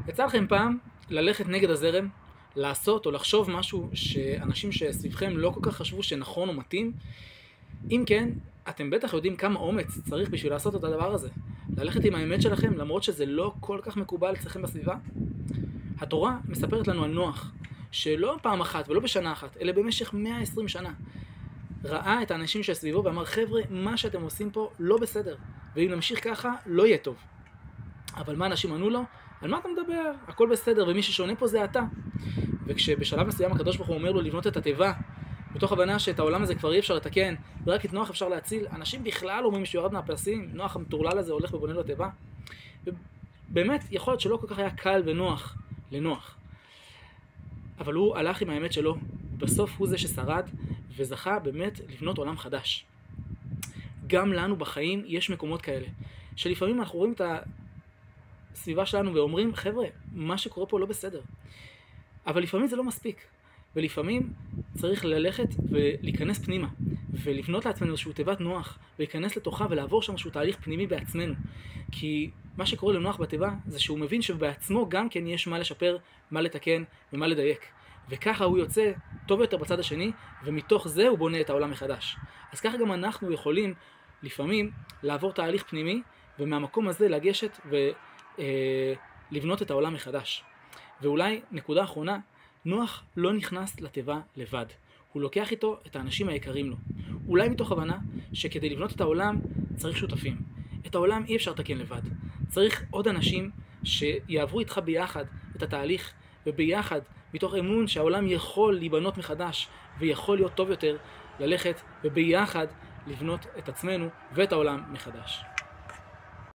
יצא לכם פעם ללכת נגד הזרם, לעשות או לחשוב משהו שאנשים שסביבכם לא כל כך חשבו שנכון או מתאים? אם כן, אתם בטח יודעים כמה אומץ צריך בשביל לעשות את הדבר הזה. ללכת עם האמת שלכם למרות שזה לא כל כך מקובל אצלכם בסביבה. התורה מספרת לנו על נוח, שלא פעם אחת ולא בשנה אחת, אלא במשך 120 שנה. ראה את האנשים שסביבו ואמר, חבר'ה, מה שאתם עושים פה לא בסדר, ואם נמשיך ככה לא יהיה טוב. אבל מה אנשים ענו לו? על מה אתה מדבר? הכל בסדר, ומי ששונה פה זה אתה. וכשבשלב מסוים הקדוש ברוך הוא אומר לו לבנות את התיבה, בתוך הבנה שאת העולם הזה כבר אי אפשר לתקן, ורק את נוח אפשר להציל, אנשים בכלל אומרים שהוא ירד מהפסים, נוח המטורלל הזה הולך ובונה לו תיבה. ובאמת יכול להיות שלא כל כך היה קל ונוח לנוח. אבל הוא הלך עם האמת שלו, בסוף הוא זה ששרד וזכה באמת לבנות עולם חדש. גם לנו בחיים יש מקומות כאלה, שלפעמים אנחנו רואים את הסביבה שלנו ואומרים, חבר'ה, מה שקורה פה לא בסדר. אבל לפעמים זה לא מספיק, ולפעמים צריך ללכת ולהיכנס פנימה, ולבנות לעצמנו איזשהו תיבת נוח, ולהיכנס לתוכה ולעבור שם איזשהו תהליך פנימי בעצמנו. כי מה שקורה לנוח בתיבה זה שהוא מבין שבעצמו גם כן יש מה לשפר, מה לתקן ומה לדייק. וככה הוא יוצא טוב יותר בצד השני, ומתוך זה הוא בונה את העולם מחדש. אז ככה גם אנחנו יכולים לפעמים לעבור תהליך פנימי, ומהמקום הזה לגשת ולבנות את העולם מחדש. ואולי נקודה אחרונה, נוח לא נכנס לתיבה לבד. הוא לוקח איתו את האנשים היקרים לו. אולי מתוך הבנה שכדי לבנות את העולם צריך שותפים. את העולם אי אפשר לתקן לבד. צריך עוד אנשים שיעברו איתך ביחד את התהליך, וביחד, מתוך אמון שהעולם יכול להיבנות מחדש, ויכול להיות טוב יותר ללכת, וביחד לבנות את עצמנו ואת העולם מחדש.